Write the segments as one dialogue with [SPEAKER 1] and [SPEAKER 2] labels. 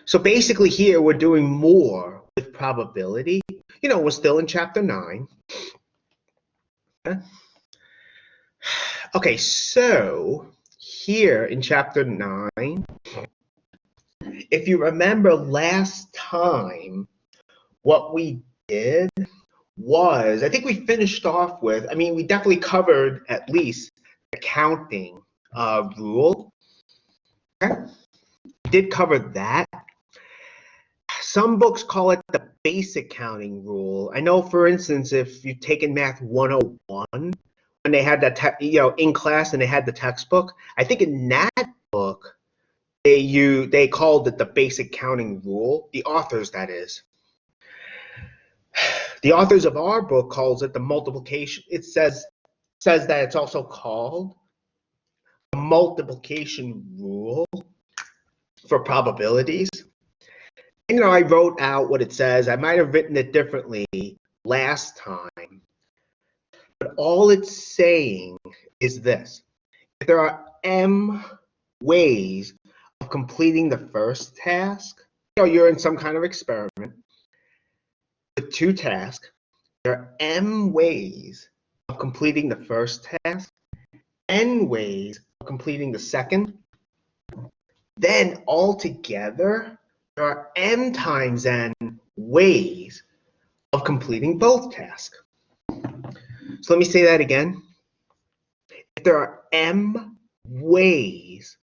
[SPEAKER 1] So basically here we're doing more with probability. You know, we're still in chapter 9. Okay, so here in chapter 9, if you remember last time, what we did was, I think we finished off with, we definitely covered at least the counting rule. Okay? We did cover that. Some books call it the basic counting rule. I know, for instance, if you've taken Math 101, when they had that, in class and they had the textbook, I think in that book, they called it the basic counting rule, the authors, that is. The authors of our book calls it the multiplication. It says that it's also called the multiplication rule for probabilities. And, I wrote out what it says. I might have written it differently last time. But all it's saying is this. If there are m ways of completing the first task, you're in some kind of experiment with 2 tasks, there are m ways of completing the first task, n ways of completing the second, then altogether, there are m times n ways of completing both tasks. So let me say that again. If there are m ways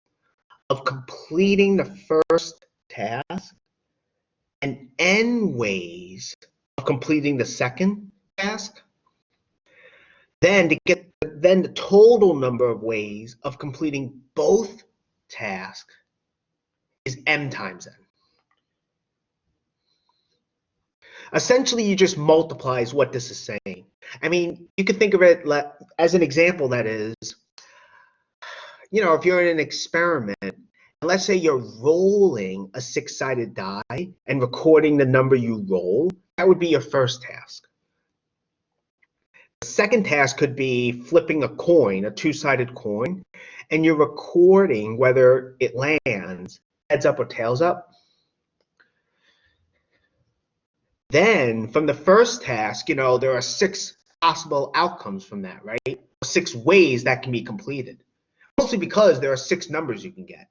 [SPEAKER 1] of completing the first task and n ways of completing the second task, then the total number of ways of completing both tasks is m times n. Essentially, you just multiplies what this is saying. You could think of it as an example, that is, if you're in an experiment, and let's say you're rolling a 6-sided die and recording the number you roll, that would be your first task. The second task could be flipping a coin, a 2-sided coin, and you're recording whether it lands heads up or tails up. Then from the first task, there are 6 possible outcomes from that, right? 6 ways that can be completed. Mostly because there are 6 numbers you can get.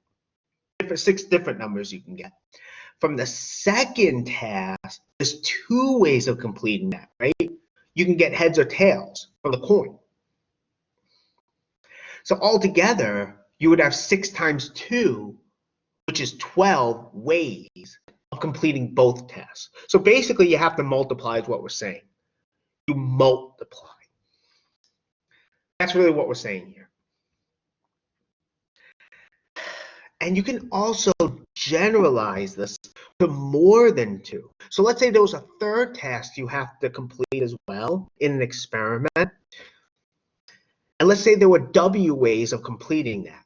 [SPEAKER 1] 6 different numbers you can get. From the second task, there's 2 ways of completing that, right? You can get heads or tails from the coin. So altogether, you would have 6 times 2, which is 12 ways of completing both tasks. So basically, you have to multiply is what we're saying. You multiply. That's really what we're saying here. And you can also generalize this to more than 2. So let's say there was a third task you have to complete as well in an experiment. And let's say there were W ways of completing that.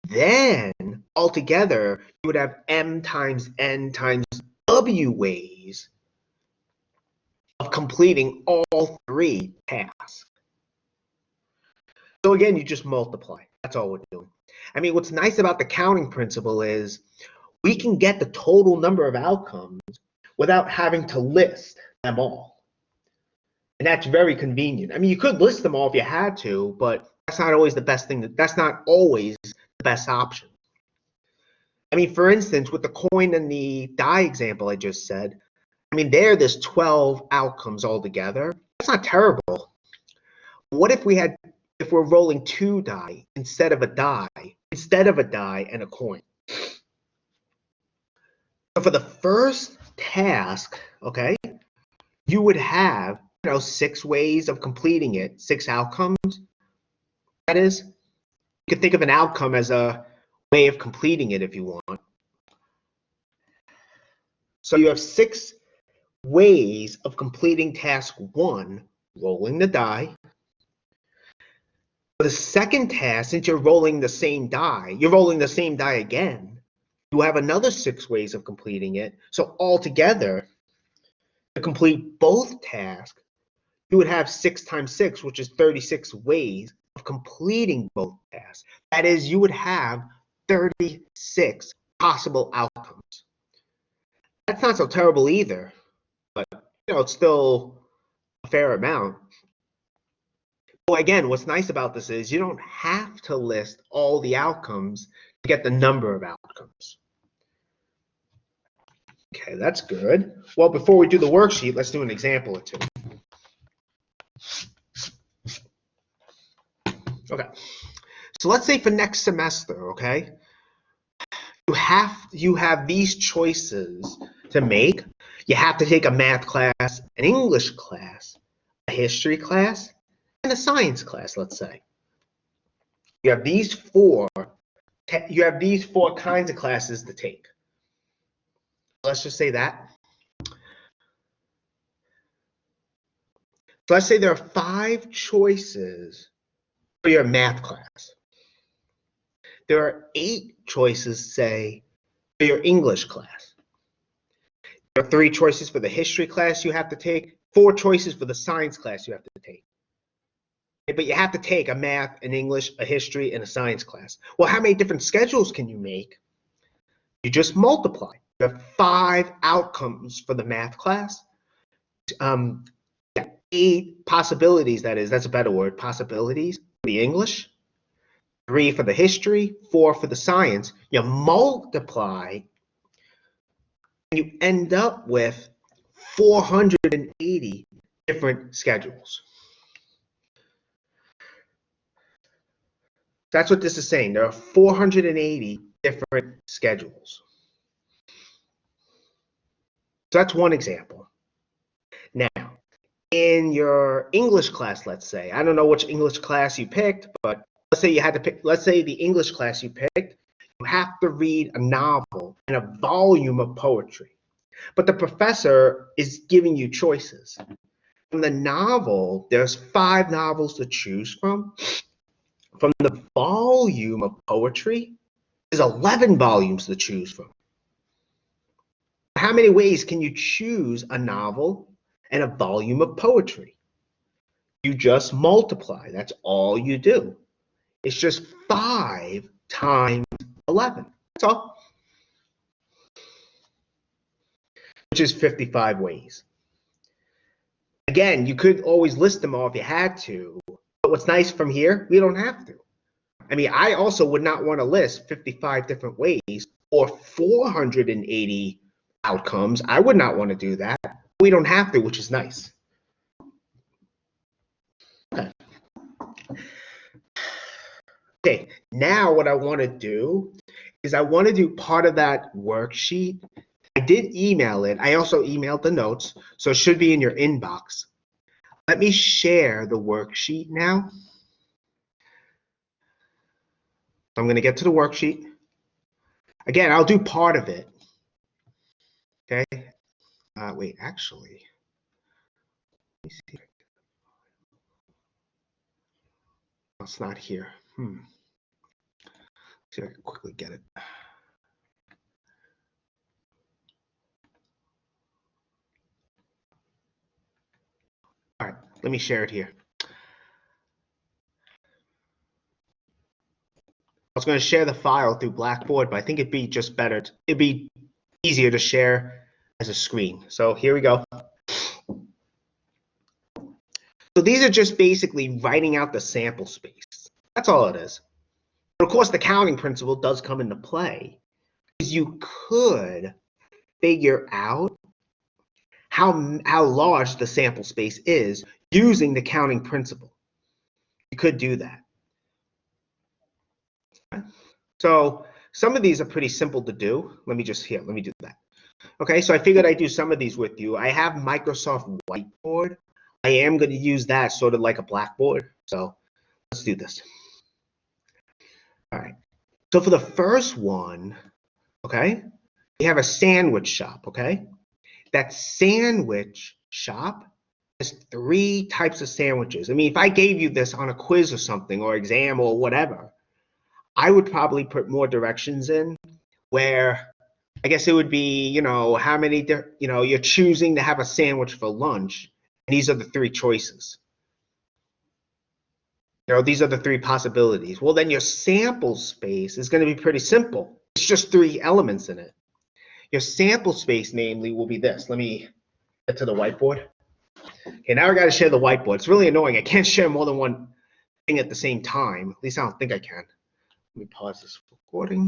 [SPEAKER 1] Then, altogether, you would have M times N times W ways of completing all 3 tasks. So again, you just multiply. That's all we're doing. What's nice about the counting principle is we can get the total number of outcomes without having to list them all. And that's very convenient. You could list them all if you had to, but that's not always the best thing. That's not always the best option. For instance, with the coin and the die example I just said, there's 12 outcomes altogether. That's not terrible. What if we're rolling 2 die instead of a die and a coin? So for the first task, okay, you would have 6 ways of completing it, 6 outcomes. That is, you could think of an outcome as a way of completing it if you want. So you have 6 ways of completing task 1, rolling the die. For the second task, since you're rolling the same die again, you have another 6 ways of completing it. So altogether, to complete both tasks, you would have 6 times 6, which is 36 ways of completing both tasks. That is, you would have 36 possible outcomes. That's not so terrible either, but it's still a fair amount. Well, again, what's nice about this is you don't have to list all the outcomes to get the number of outcomes. Okay, that's good. Well, before we do the worksheet, let's do an example or two. Okay, so let's say for next semester, okay, you have these choices to make. You have to take a math class, an English class, a history class, and a science class, let's say. You have these four kinds of classes to take. Let's just say that. So let's say there are 5 choices for your math class. There are 8 choices, say, for your English class. There are 3 choices for the history class you have to take, 4 choices for the science class you have to take. But you have to take a math, an English, a history, and a science class. Well, how many different schedules can you make? You just multiply. You have 5 outcomes for the math class. 8 possibilities, that's a better word, possibilities for the English, 3 for the history, 4 for the science. You multiply, and you end up with 480 different schedules. That's what this is saying. There are 480 different schedules. So that's one example. Now, in your English class, let's say, I don't know which English class you picked, but let's say you had to pick, let's say the English class you picked, you have to read a novel and a volume of poetry. But the professor is giving you choices. From the novel, there's 5 novels to choose from. From the volume of poetry, there's 11 volumes to choose from. How many ways can you choose a novel and a volume of poetry? You just multiply. That's all you do. It's just 5 times 11. That's all. Which is 55 ways. Again, you could always list them all if you had to. But what's nice from here, we don't have to. I mean, I also would not want to list 55 different ways or 480 outcomes. I would not want to do that. We don't have to, which is nice. Okay, now what I want to do is I want to do part of that worksheet. I did email it. I also emailed the notes, so it should be in your inbox. Let me share the worksheet now. I'm going to get to the worksheet. Again, I'll do part of it. Okay. Wait, actually. Let me see. Oh, it's not here. See if I can quickly get it. All right, let me share it here. I was going to share the file through Blackboard, but I think it'd be just better. It'd be easier to share as a screen. So here we go. So these are just basically writing out the sample space. That's all it is. But of course, the counting principle does come into play, because you could figure out how large the sample space is using the counting principle. You could do that. So some of these are pretty simple to do. Let me do that. Okay, so I figured I'd do some of these with you. I have Microsoft Whiteboard. I am going to use that sort of like a Blackboard. So let's do this. All right. So for the first one, okay, we have a sandwich shop, okay? That sandwich shop has 3 types of sandwiches. I mean, if I gave you this on a quiz or something, or exam or whatever, I would probably put more directions in where I guess it would be, how many, you're choosing to have a sandwich for lunch. And these are the 3 choices. These are the 3 possibilities. Well, then your sample space is going to be pretty simple. It's just 3 elements in it. Your sample space, namely, will be this. Let me get to the whiteboard. Okay, now I got to share the whiteboard. It's really annoying. I can't share more than one thing at the same time. At least I don't think I can. Let me pause this recording.